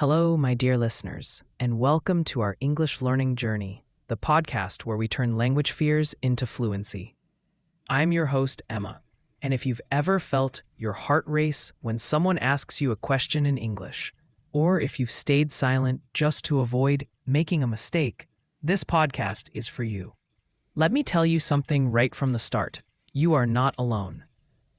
Hello, my dear listeners, and welcome to our English learning journey, the podcast where we turn language fears into fluency. I'm your host, Emma, and if you've ever felt your heart race when someone asks you a question in English, or if you've stayed silent just to avoid making a mistake, this podcast is for you. Let me tell you something right from the start. You are not alone.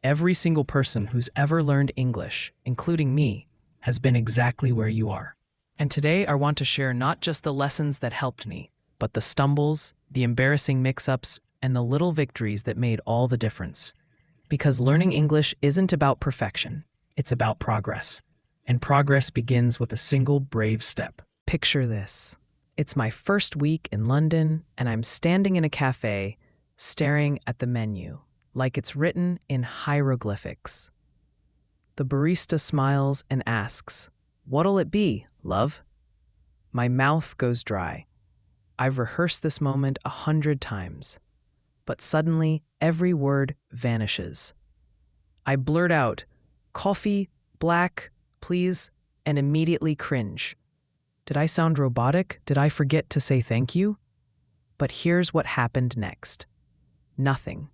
Every single person who's ever learned English, including me, has been exactly where you are. And today I want to share not just the lessons that helped me, but the stumbles, the embarrassing mix-ups, and the little victories that made all the difference. Because learning English isn't about perfection, it's about progress. And progress begins with a single brave step. Picture this. It's my first week in London, and I'm standing in a cafe, staring at the menu, like it's written in hieroglyphics. The barista smiles and asks, "What'll it be, love?" My mouth goes dry. I've rehearsed this moment 100 times, but suddenly every word vanishes. I blurt out, "Coffee, black, please," and immediately cringe. Did I sound robotic? Did I forget to say thank you? But here's what happened next. Nothing.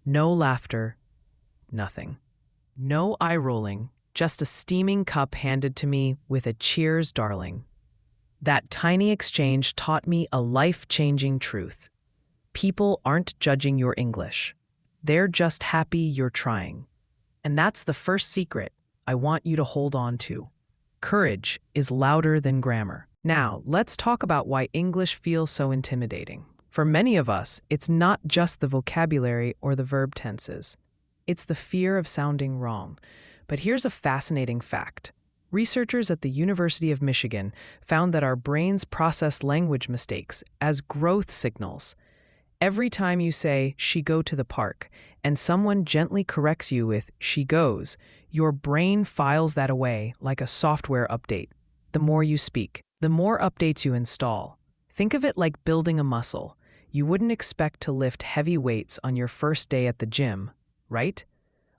No laughter. Nothing. No eye-rolling, just a steaming cup handed to me with a "Cheers, darling." That tiny exchange taught me a life-changing truth. People aren't judging your English. They're just happy you're trying. And that's the first secret I want you to hold on to. Courage is louder than grammar. Now, let's talk about why English feels so intimidating. For many of us, it's not just the vocabulary or the verb tenses. It's the fear of sounding wrong. But here's a fascinating fact. Researchers at the University of Michigan found that our brains process language mistakes as growth signals. Every time you say, "she go to the park," and someone gently corrects you with, "she goes," your brain files that away like a software update. The more you speak, the more updates you install. Think of it like building a muscle. You wouldn't expect to lift heavy weights on your first day at the gym, right?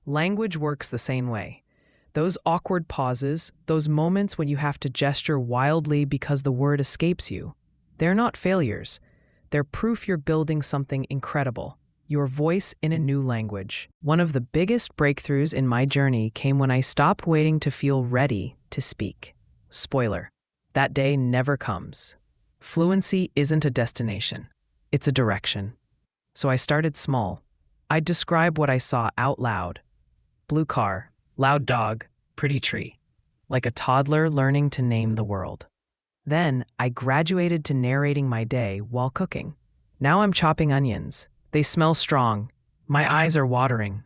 Language works the same way. Those awkward pauses, those moments when you have to gesture wildly because the word escapes you, they're not failures. They're proof you're building something incredible, your voice in a new language. One of the biggest breakthroughs in my journey came when I stopped waiting to feel ready to speak. Spoiler, that day never comes. Fluency isn't a destination, it's a direction. So I started small. I'd describe what I saw out loud. Blue car, loud dog, pretty tree. Like a toddler learning to name the world. Then I graduated to narrating my day while cooking. Now I'm chopping onions. They smell strong. My eyes are watering.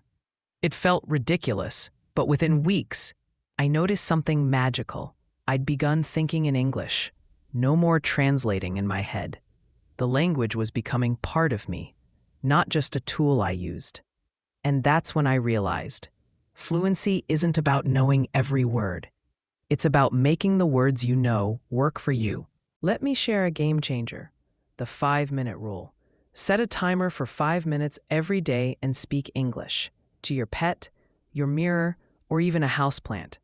It felt ridiculous, but within weeks, I noticed something magical. I'd begun thinking in English. No more translating in my head. The language was becoming part of me, not just a tool I used. And that's when I realized, fluency isn't about knowing every word. It's about making the words you know work for you. Let me share a game changer, the 5-minute rule. Set a timer for 5 minutes every day and speak English to your pet, your mirror, or even a houseplant.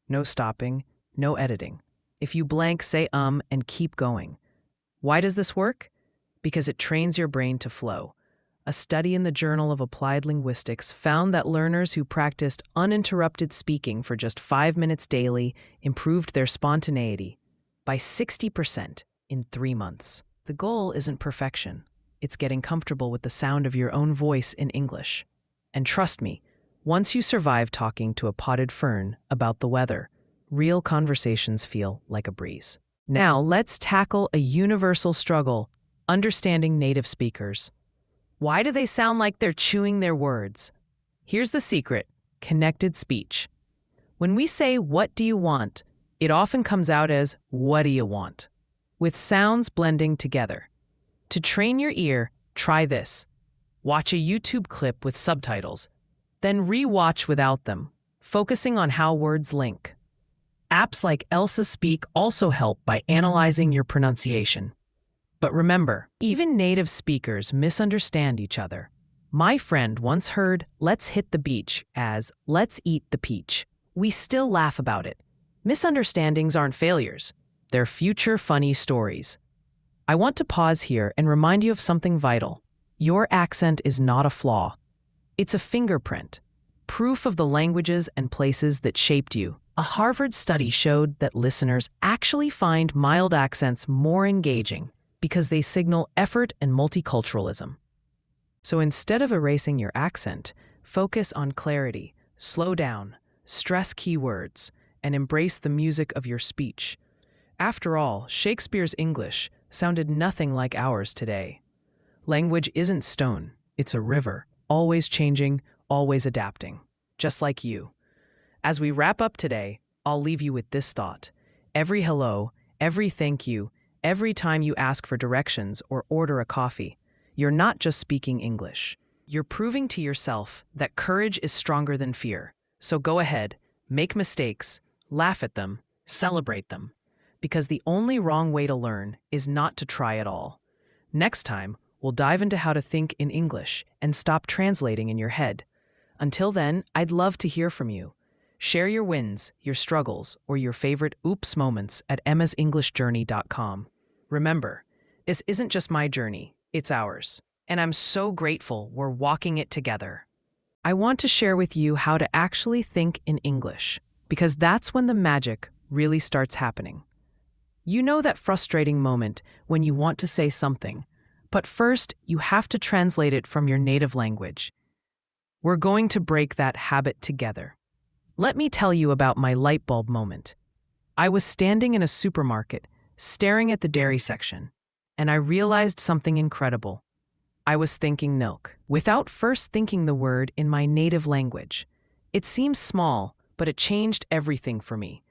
No stopping, no editing. If you blank, say and keep going. Why does this work? Because it trains your brain to flow. A study in the Journal of Applied Linguistics found that learners who practiced uninterrupted speaking for just 5 minutes daily improved their spontaneity by 60% in 3 months. The goal isn't perfection. It's getting comfortable with the sound of your own voice in English. And trust me, once you survive talking to a potted fern about the weather, real conversations feel like a breeze. Now let's tackle a universal struggle, understanding native speakers. Why do they sound like they're chewing their words? Here's the secret: connected speech. When we say, "What do you want?" it often comes out as, "What do you want?" with sounds blending together. To train your ear, try this. Watch a YouTube clip with subtitles, then re-watch without them, focusing on how words link. Apps like Elsa Speak also help by analyzing your pronunciation. But remember, even native speakers misunderstand each other. My friend once heard "let's hit the beach" as "let's eat the peach." We still laugh about it. Misunderstandings aren't failures, they're future funny stories. I want to pause here and remind you of something vital. Your accent is not a flaw. It's a fingerprint, proof of the languages and places that shaped you. A Harvard study showed that listeners actually find mild accents more engaging because they signal effort and multiculturalism. So instead of erasing your accent, focus on clarity, slow down, stress keywords, and embrace the music of your speech. After all, Shakespeare's English sounded nothing like ours today. Language isn't stone, it's a river, always changing, always adapting, just like you. As we wrap up today, I'll leave you with this thought. Every hello, every thank you, every time you ask for directions or order a coffee, you're not just speaking English. You're proving to yourself that courage is stronger than fear. So go ahead, make mistakes, laugh at them, celebrate them. Because the only wrong way to learn is not to try at all. Next time, we'll dive into how to think in English and stop translating in your head. Until then, I'd love to hear from you. Share your wins, your struggles, or your favorite oops moments at emmasenglishjourney.com. Remember, this isn't just my journey, it's ours. And I'm so grateful we're walking it together. I want to share with you how to actually think in English, because that's when the magic really starts happening. You know that frustrating moment when you want to say something, but first you have to translate it from your native language. We're going to break that habit together. Let me tell you about my light bulb moment. I was standing in a supermarket, staring at the dairy section, and I realized something incredible. I was thinking milk, without first thinking the word in my native language. It seems small, but it changed everything for me.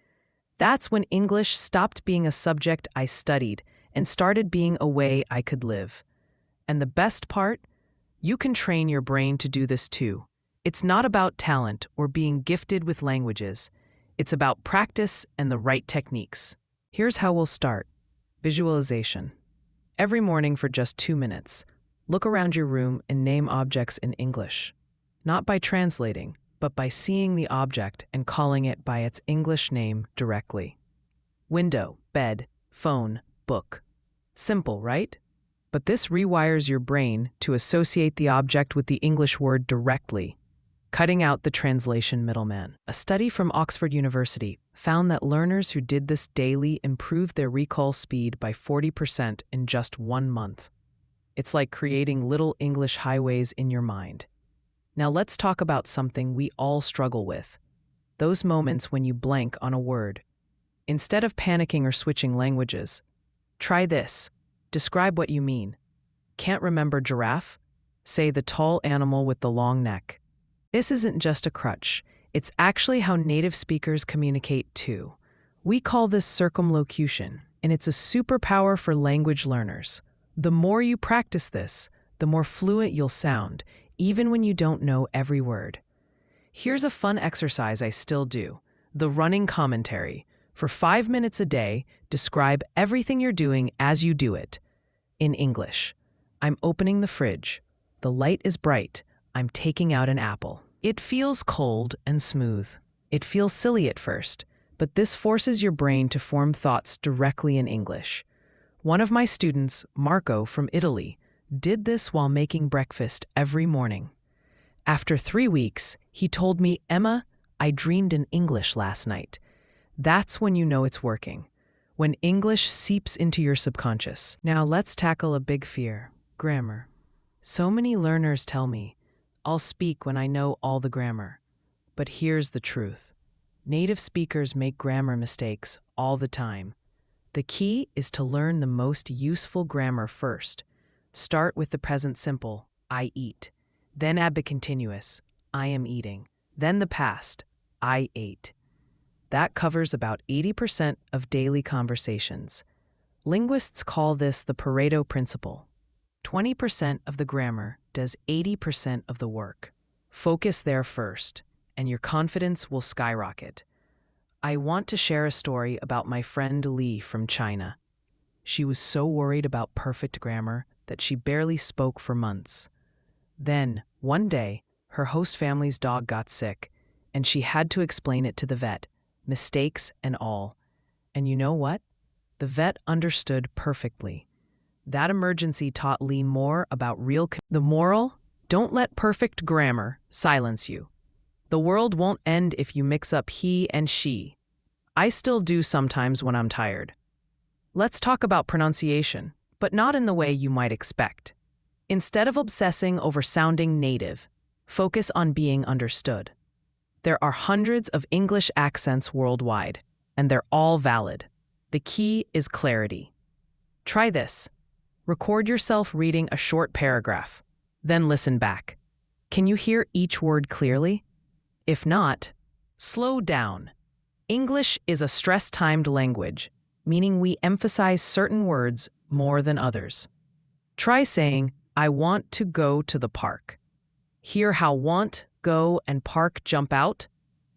That's when English stopped being a subject I studied and started being a way I could live. And the best part? You can train your brain to do this too. It's not about talent or being gifted with languages. It's about practice and the right techniques. Here's how we'll start. Visualization. Every morning for just 2 minutes, look around your room and name objects in English. Not by translating, but by seeing the object and calling it by its English name directly. Window, bed, phone, book. Simple, right? But this rewires your brain to associate the object with the English word directly, cutting out the translation middleman. A study from Oxford University found that learners who did this daily improved their recall speed by 40% in just 1 month. It's like creating little English highways in your mind. Now let's talk about something we all struggle with. Those moments when you blank on a word. Instead of panicking or switching languages, try this. Describe what you mean. Can't remember giraffe? Say the tall animal with the long neck. This isn't just a crutch. It's actually how native speakers communicate too. We call this circumlocution, and it's a superpower for language learners. The more you practice this, the more fluent you'll sound, even when you don't know every word. Here's a fun exercise I still do. The running commentary. For 5 minutes a day, describe everything you're doing as you do it. In English. I'm opening the fridge. The light is bright. I'm taking out an apple. It feels cold and smooth. It feels silly at first, but this forces your brain to form thoughts directly in English. One of my students, Marco from Italy, did this while making breakfast every morning. After 3 weeks, he told me, "Emma, I dreamed in English last night." That's when you know it's working, when English seeps into your subconscious. Now let's tackle a big fear, grammar. So many learners tell me, I'll speak when I know all the grammar. But here's the truth. Native speakers make grammar mistakes all the time. The key is to learn the most useful grammar first. Start with the present simple, I eat. Then add the continuous, I am eating. Then the past, I ate. That covers about 80% of daily conversations. Linguists call this the Pareto principle. 20% of the grammar does 80% of the work. Focus there first, and your confidence will skyrocket. I want to share a story about my friend Lee from China. She was so worried about perfect grammar that she barely spoke for months. Then, one day, her host family's dog got sick, and she had to explain it to the vet. mistakes and all. And you know what? The vet understood perfectly. That emergency taught Lee more about The moral? Don't let perfect grammar silence you. The world won't end if you mix up he and she. I still do sometimes when I'm tired. Let's talk about pronunciation, but not in the way you might expect. Instead of obsessing over sounding native, focus on being understood. There are hundreds of English accents worldwide, and they're all valid. The key is clarity. Try this. Record yourself reading a short paragraph, then listen back. Can you hear each word clearly? If not, slow down. English is a stress-timed language, meaning we emphasize certain words more than others. Try saying, I want to go to the park. Hear how want, go, and park jump out?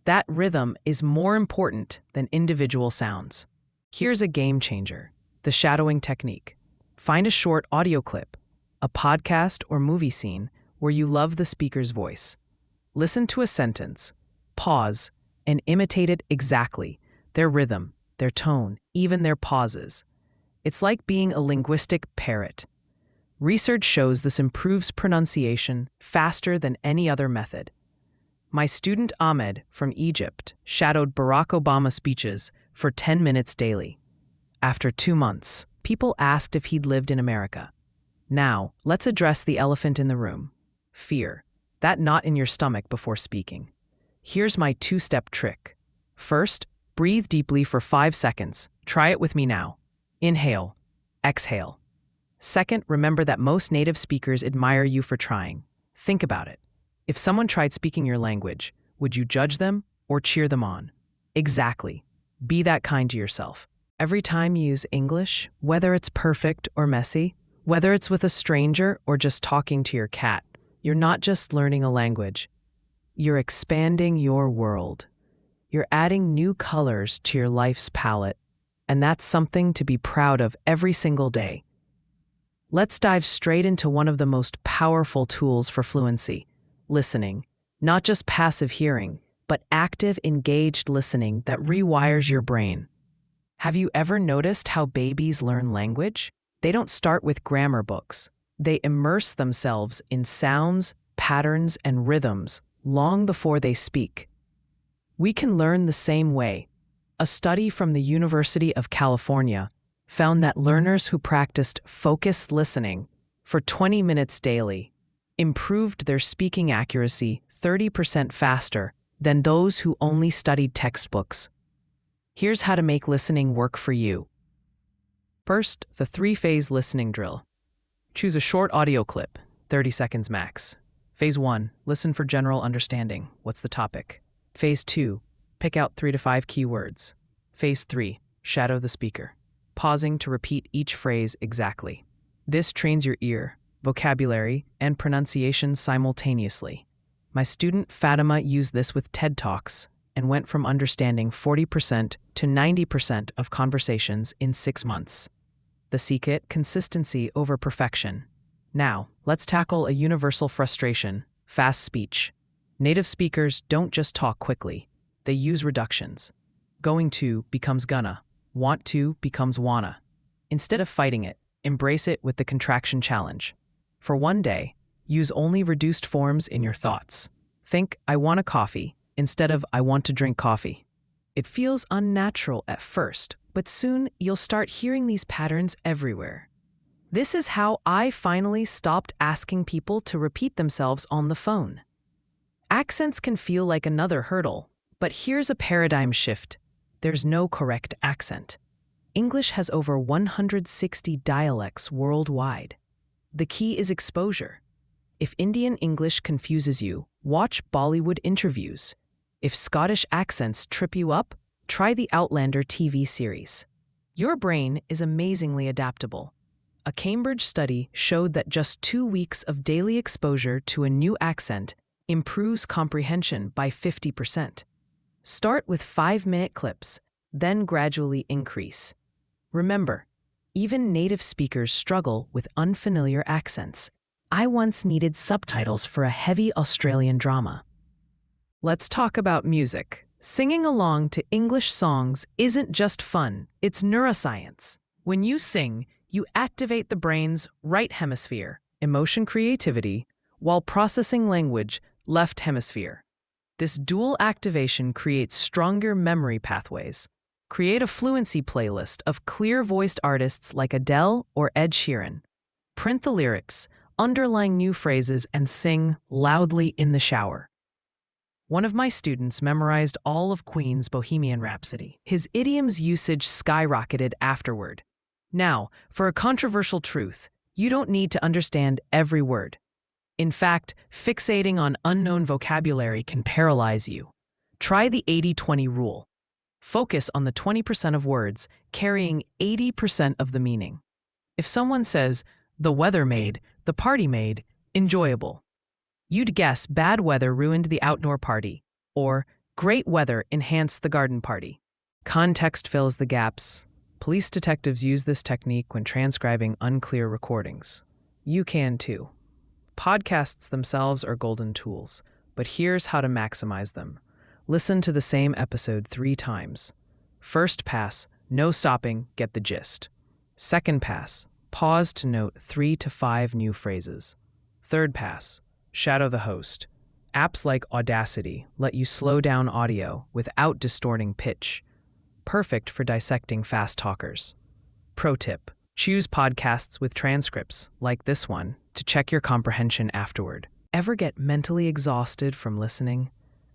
That rhythm is more important than individual sounds. Here's a game changer, the shadowing technique. Find a short audio clip, a podcast or movie scene where you love the speaker's voice. Listen to a sentence, pause, and imitate it exactly, their rhythm, their tone, even their pauses. It's like being a linguistic parrot. Research shows this improves pronunciation faster than any other method. My student Ahmed from Egypt shadowed Barack Obama speeches for 10 minutes daily. After 2 months, people asked if he'd lived in America. Now, let's address the elephant in the room. Fear. That knot in your stomach before speaking. Here's my 2-step trick. First, breathe deeply for 5 seconds. Try it with me now. Inhale. Exhale. Second, remember that most native speakers admire you for trying. Think about it. If someone tried speaking your language, would you judge them or cheer them on? Exactly. Be that kind to yourself. Every time you use English, whether it's perfect or messy, whether it's with a stranger or just talking to your cat, you're not just learning a language. You're expanding your world. You're adding new colors to your life's palette, and that's something to be proud of every single day. Let's dive straight into one of the most powerful tools for fluency, listening. Not just passive hearing, but active, engaged listening that rewires your brain. Have you ever noticed how babies learn language? They don't start with grammar books. They immerse themselves in sounds, patterns, and rhythms long before they speak. We can learn the same way. A study from the University of California found that learners who practiced focused listening for 20 minutes daily improved their speaking accuracy 30% faster than those who only studied textbooks. Here's how to make listening work for you. First, the 3-phase listening drill. Choose a short audio clip, 30 seconds max. Phase 1, listen for general understanding. What's the topic? Phase 2, pick out 3 to 5 keywords. Phase 3, shadow the speaker, pausing to repeat each phrase exactly. This trains your ear, vocabulary, and pronunciation simultaneously. My student Fatima used this with TED Talks and went from understanding 40% to 90% of conversations in 6 months. The secret: consistency over perfection. Now, let's tackle a universal frustration: fast speech. Native speakers don't just talk quickly, they use reductions. Going to becomes gonna, want to becomes wanna. Instead of fighting it, embrace it with the contraction challenge. For one day, use only reduced forms in your thoughts. Think, I want a coffee, instead of I want to drink coffee. It feels unnatural at first, but soon you'll start hearing these patterns everywhere. This is how I finally stopped asking people to repeat themselves on the phone. Accents can feel like another hurdle, but here's a paradigm shift. There's no correct accent. English has over 160 dialects worldwide. The key is exposure. If Indian English confuses you, watch Bollywood interviews. If Scottish accents trip you up, try the Outlander TV series. Your brain is amazingly adaptable. A Cambridge study showed that just 2 weeks of daily exposure to a new accent improves comprehension by 50%. Start with 5-minute clips, then gradually increase. Remember, even native speakers struggle with unfamiliar accents. I once needed subtitles for a heavy Australian drama. Let's talk about music, Singing along to English songs isn't just fun, it's neuroscience. When you sing, you activate the brain's right hemisphere, emotion creativity, while processing language, left hemisphere. This dual activation creates stronger memory pathways. Create a fluency playlist of clear-voiced artists like Adele or Ed Sheeran. Print the lyrics, underline new phrases, and sing loudly in the shower. One of my students memorized all of Queen's Bohemian Rhapsody. His idiom's usage skyrocketed afterward. Now, for a controversial truth, you don't need to understand every word. In fact, fixating on unknown vocabulary can paralyze you. Try the 80-20 rule. Focus on the 20% of words carrying 80% of the meaning. If someone says, "The weather made, the party made, enjoyable," you'd guess bad weather ruined the outdoor party, or great weather enhanced the garden party. Context fills the gaps. Police detectives use this technique when transcribing unclear recordings. You can too. Podcasts themselves are golden tools, but here's how to maximize them. Listen to the same episode 3 times. First pass, no stopping, get the gist. Second pass, pause to note 3 to 5 new phrases. Third pass, shadow the host. Apps like Audacity let you slow down audio without distorting pitch. Perfect for dissecting fast talkers. Pro tip: choose podcasts with transcripts, like this one, to check your comprehension afterward. Ever get mentally exhausted from listening?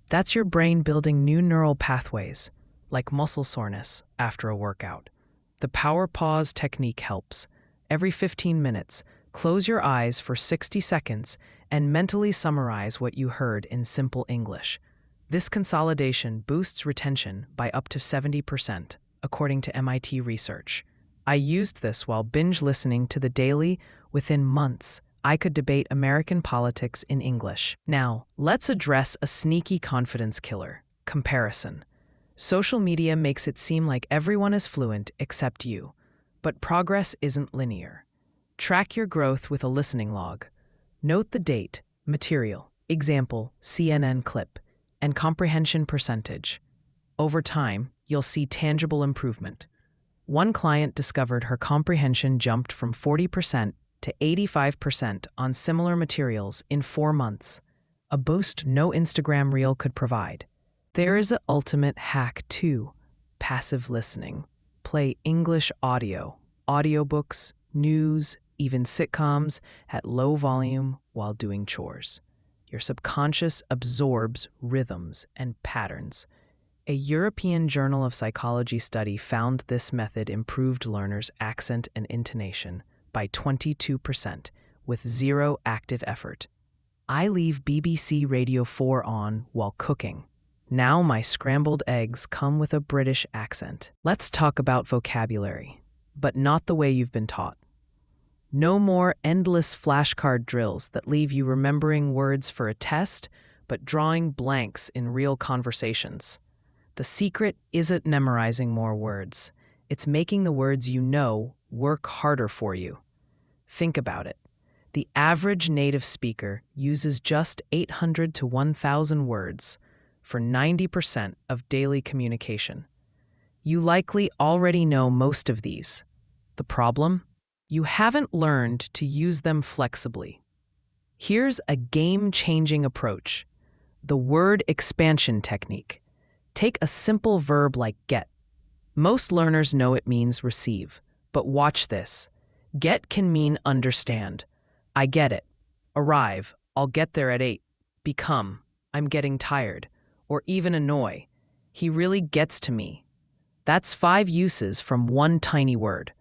That's your brain building new neural pathways, like muscle soreness after a workout. The power pause technique helps. Every 15 minutes, close your eyes for 60 seconds and mentally summarize what you heard in simple English. This consolidation boosts retention by up to 70%, according to MIT research. I used this while binge listening to The Daily. Within months, I could debate American politics in English. Now, let's address a sneaky confidence killer: comparison. Social media makes it seem like everyone is fluent except you, but progress isn't linear. Track your growth with a listening log. Note the date, material, example, CNN clip, and comprehension percentage. Over time, you'll see tangible improvement. One client discovered her comprehension jumped from 40% to 85% on similar materials in 4 months, a boost no Instagram reel could provide. There is an ultimate hack too: passive listening. Play English audio, audiobooks, news, even sitcoms at low volume while doing chores. Your subconscious absorbs rhythms and patterns. A European Journal of Psychology study found this method improved learners' accent and intonation by 22% with zero active effort. I leave BBC Radio 4 on while cooking. Now my scrambled eggs come with a British accent. Let's talk about vocabulary, but not the way you've been taught. No more endless flashcard drills that leave you remembering words for a test, but drawing blanks in real conversations. The secret isn't memorizing more words. It's making the words you know work harder for you. Think about it. The average native speaker uses just 800 to 1,000 words for 90% of daily communication. You likely already know most of these. The problem? You haven't learned to use them flexibly. Here's a game-changing approach: the word expansion technique. Take a simple verb like get. Most learners know it means receive, but watch this. Get can mean understand. I get it. Arrive, I'll get there at 8. Become, I'm getting tired. Or even annoy, he really gets to me. That's 5 uses from one tiny word.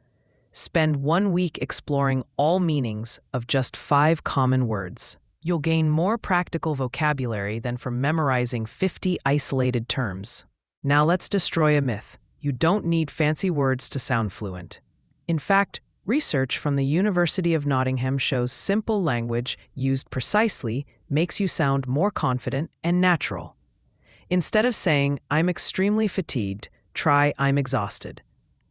Spend 1 week exploring all meanings of just 5 common words. You'll gain more practical vocabulary than from memorizing 50 isolated terms. Now let's destroy a myth. You don't need fancy words to sound fluent. In fact, research from the University of Nottingham shows simple language used precisely makes you sound more confident and natural. Instead of saying, "I'm extremely fatigued," try, "I'm exhausted."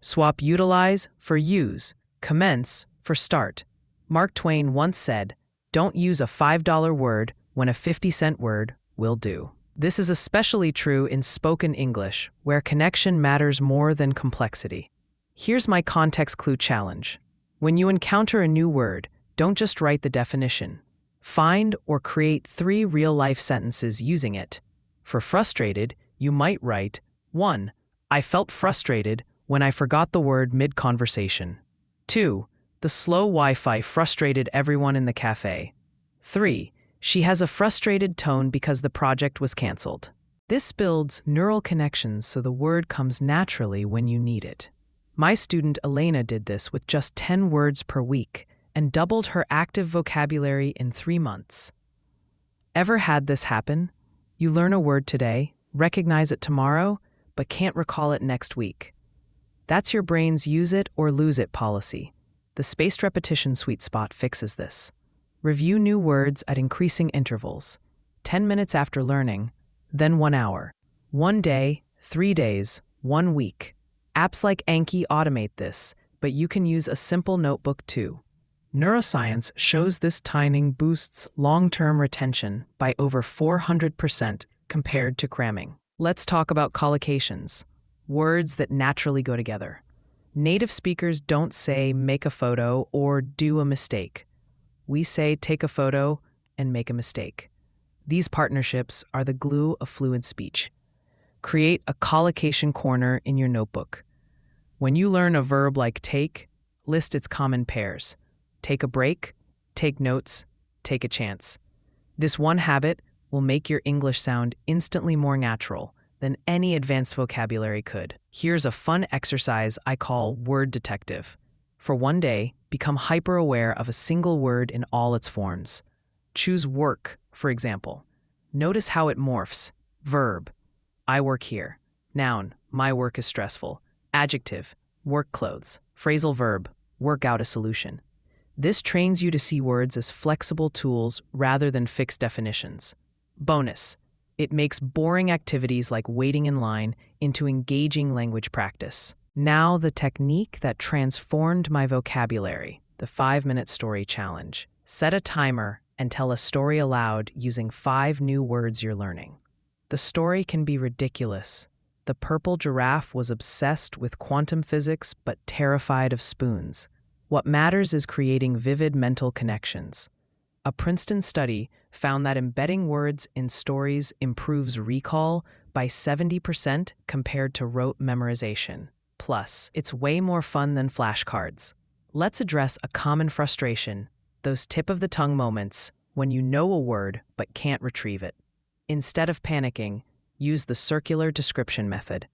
Swap utilize for use, commence for start. Mark Twain once said, "Don't use a $5 word when a 50-cent word will do." This is especially true in spoken English, where connection matters more than complexity. Here's my context clue challenge. When you encounter a new word, don't just write the definition. Find or create 3 real-life sentences using it. For frustrated, you might write, 1. I felt frustrated when I forgot the word mid-conversation. 2. The slow Wi-Fi frustrated everyone in the cafe. 3. She has a frustrated tone because the project was canceled. This builds neural connections so the word comes naturally when you need it. My student Elena did this with just 10 words per week and doubled her active vocabulary in 3 months. Ever had this happen? You learn a word today, recognize it tomorrow, but can't recall it next week. That's your brain's use it or lose it policy. The spaced repetition sweet spot fixes this. Review new words at increasing intervals. 10 minutes after learning, then 1 hour. 1 day, 3 days, 1 week. Apps like Anki automate this, but you can use a simple notebook too. Neuroscience shows this timing boosts long-term retention by over 400% compared to cramming. Let's talk about collocations, words that naturally go together. Native speakers don't say make a photo or do a mistake. We say take a photo and make a mistake. These partnerships are the glue of fluent speech. Create a collocation corner in your notebook. When you learn a verb like take, list its common pairs. Take a break, take notes, take a chance. This one habit will make your English sound instantly more natural than any advanced vocabulary could. Here's a fun exercise I call Word Detective. For 1 day, become hyper-aware of a single word in all its forms. Choose work, for example. Notice how it morphs. Verb, I work here. Noun, my work is stressful. Adjective, work clothes. Phrasal verb, work out a solution. This trains you to see words as flexible tools rather than fixed definitions. Bonus, it makes boring activities like waiting in line into engaging language practice. Now the technique that transformed my vocabulary, the 5-minute story challenge. Set a timer and tell a story aloud using 5 new words you're learning. The story can be ridiculous. The purple giraffe was obsessed with quantum physics but terrified of spoons. What matters is creating vivid mental connections. A Princeton study found that embedding words in stories improves recall by 70% compared to rote memorization. Plus, it's way more fun than flashcards. Let's address a common frustration, those tip-of-the-tongue moments when you know a word but can't retrieve it. Instead of panicking, use the circular description method.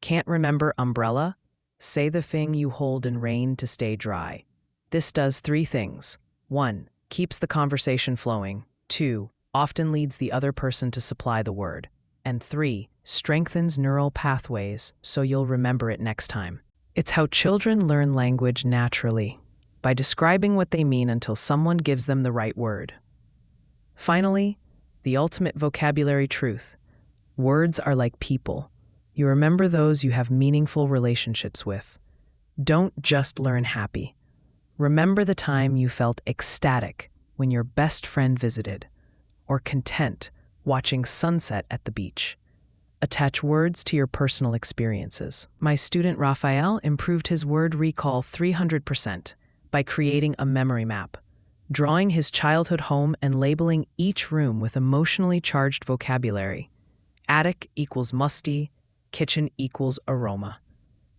Can't remember umbrella? Say the thing you hold in rain to stay dry. This does 3 things. 1. Keeps the conversation flowing. 2. Often leads the other person to supply the word. And 3. Strengthens neural pathways so you'll remember it next time. It's how children learn language naturally, by describing what they mean until someone gives them the right word. Finally, the ultimate vocabulary truth. Words are like people. You remember those you have meaningful relationships with. Don't just learn happy. Remember the time you felt ecstatic when your best friend visited, or content watching sunset at the beach. Attach words to your personal experiences. My student Raphael improved his word recall 300% by creating a memory map, drawing his childhood home and labeling each room with emotionally charged vocabulary. Attic equals musty, kitchen equals aroma.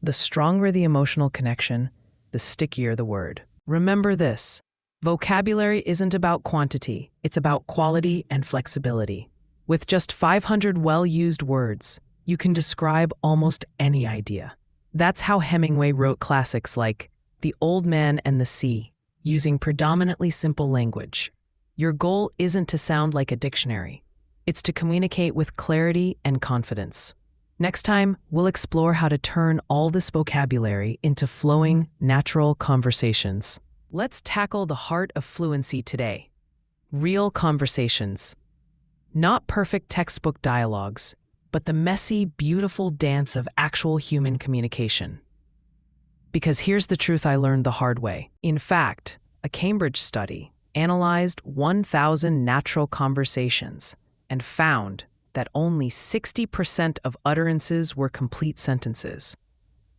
The stronger the emotional connection, the stickier the word. Remember this: vocabulary isn't about quantity, it's about quality and flexibility. With just 500 well-used words, you can describe almost any idea. That's how Hemingway wrote classics like The Old Man and the Sea, using predominantly simple language. Your goal isn't to sound like a dictionary. It's to communicate with clarity and confidence. Next time, we'll explore how to turn all this vocabulary into flowing, natural conversations. Let's tackle the heart of fluency today. Real conversations. Not perfect textbook dialogues, but the messy, beautiful dance of actual human communication. Because here's the truth I learned the hard way. In fact, a Cambridge study analyzed 1,000 natural conversations and found that only 60% of utterances were complete sentences.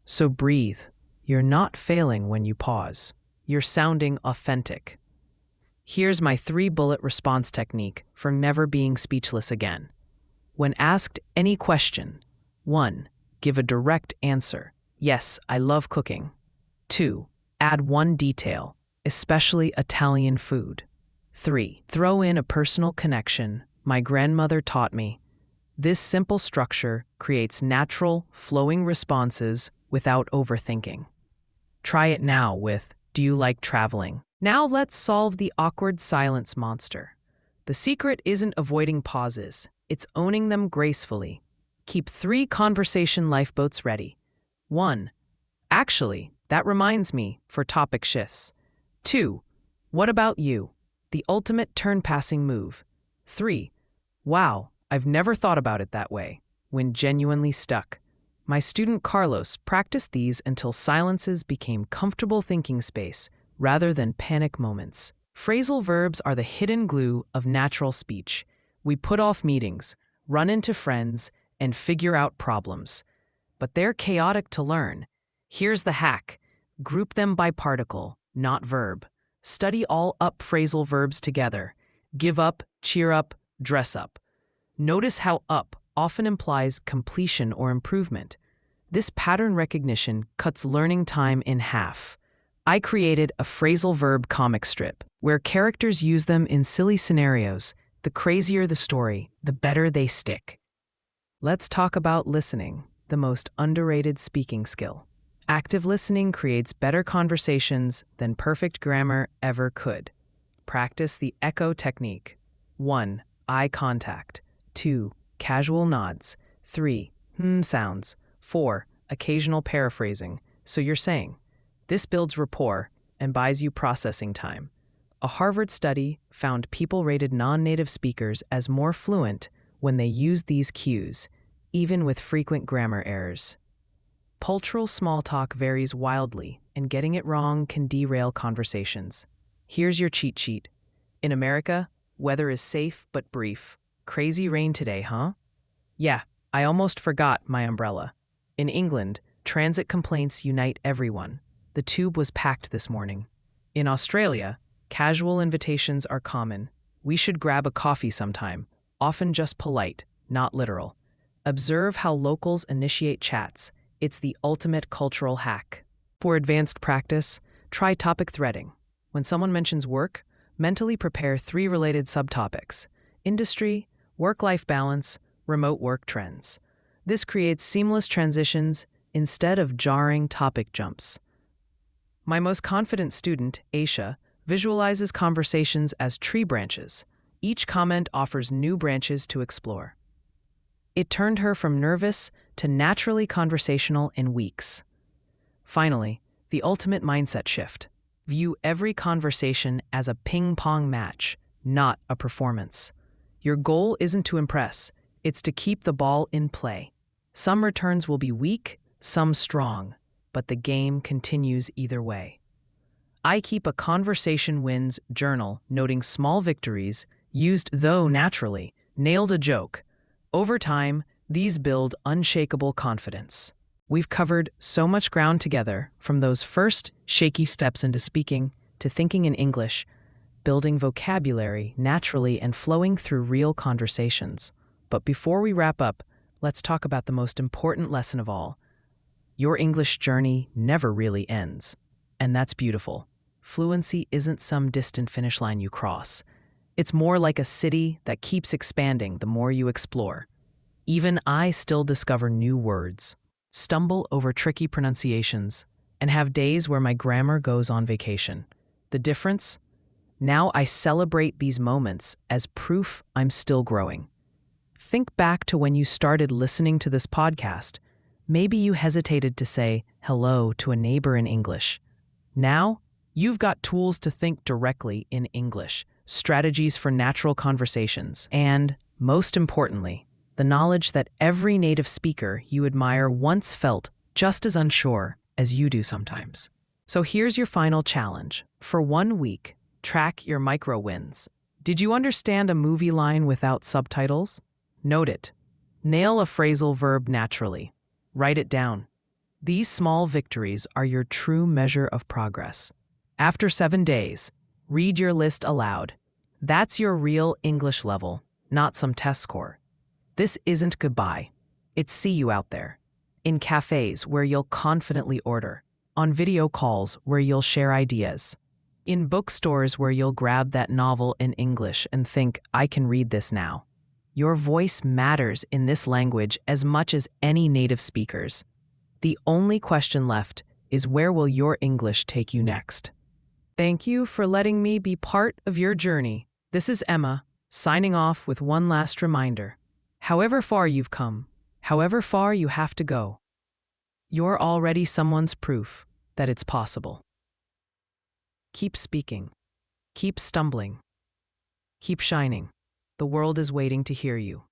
So breathe. You're not failing when you pause. You're sounding authentic. Here's my 3-bullet response technique for never being speechless again. When asked any question, 1. Give a direct answer. Yes, I love cooking. 2. Add one detail, especially Italian food. 3. Throw in a personal connection. My grandmother taught me. This simple structure creates natural, flowing responses without overthinking. Try it now with, do you like traveling? Now let's solve the awkward silence monster. The secret isn't avoiding pauses, it's owning them gracefully. Keep 3 conversation lifeboats ready. 1. Actually, that reminds me for topic shifts. 2. What about you? The ultimate turn-passing move. 3. Wow, I've never thought about it that way. When genuinely stuck. My student Carlos practiced these until silences became comfortable thinking space rather than panic moments. Phrasal verbs are the hidden glue of natural speech. We put off meetings, run into friends, and figure out problems. But they're chaotic to learn. Here's the hack. Group them by particle, not verb. Study all up phrasal verbs together. Give up, cheer up, dress up. Notice how up often implies completion or improvement. This pattern recognition cuts learning time in half. I created a phrasal verb comic strip where characters use them in silly scenarios. The crazier the story, the better they stick. Let's talk about listening, the most underrated speaking skill. Active listening creates better conversations than perfect grammar ever could. Practice the echo technique. 1. Eye contact. 2. Casual nods. 3. Sounds. 4. Occasional paraphrasing. So you're saying. This builds rapport and buys you processing time. A Harvard study found people rated non-native speakers as more fluent when they used these cues, even with frequent grammar errors. Cultural small talk varies wildly, and getting it wrong can derail conversations. Here's your cheat sheet. In America, weather is safe but brief. Crazy rain today, huh? Yeah, I almost forgot my umbrella. In England, transit complaints unite everyone. The tube was packed this morning. In Australia, casual invitations are common. We should grab a coffee sometime, often just polite, not literal. Observe how locals initiate chats. It's the ultimate cultural hack. For advanced practice, try topic threading. When someone mentions work, mentally prepare 3 related subtopics: industry, work-life balance, remote work trends. This creates seamless transitions instead of jarring topic jumps. My most confident student, Aisha, visualizes conversations as tree branches. Each comment offers new branches to explore. It turned her from nervous to naturally conversational in weeks. Finally, the ultimate mindset shift. View every conversation as a ping-pong match, not a performance. Your goal isn't to impress, it's to keep the ball in play. Some returns will be weak, some strong, but the game continues either way. I keep a conversation wins journal noting small victories, used though naturally, nailed a joke. Over time, these build unshakable confidence. We've covered so much ground together, from those first shaky steps into speaking to thinking in English, building vocabulary naturally and flowing through real conversations. But before we wrap up, let's talk about the most important lesson of all. Your English journey never really ends. And that's beautiful. Fluency isn't some distant finish line you cross. It's more like a city that keeps expanding the more you explore. Even I still discover new words, stumble over tricky pronunciations, and have days where my grammar goes on vacation. The difference? Now I celebrate these moments as proof I'm still growing. Think back to when you started listening to this podcast. Maybe you hesitated to say hello to a neighbor in English. Now, you've got tools to think directly in English, strategies for natural conversations, and, most importantly, the knowledge that every native speaker you admire once felt just as unsure as you do sometimes. So here's your final challenge. For 1 week, track your micro wins. Did you understand a movie line without subtitles? Note it. Nail a phrasal verb naturally. Write it down. These small victories are your true measure of progress. After 7 days, read your list aloud. That's your real English level, not some test score. This isn't goodbye. It's see you out there. In cafes where you'll confidently order. On video calls where you'll share ideas. In bookstores where you'll grab that novel in English and think, I can read this now. Your voice matters in this language as much as any native speaker's. The only question left is where will your English take you next? Thank you for letting me be part of your journey. This is Emma, signing off with one last reminder. However far you've come, however far you have to go, you're already someone's proof that it's possible. Keep speaking. Keep stumbling. Keep shining. The world is waiting to hear you.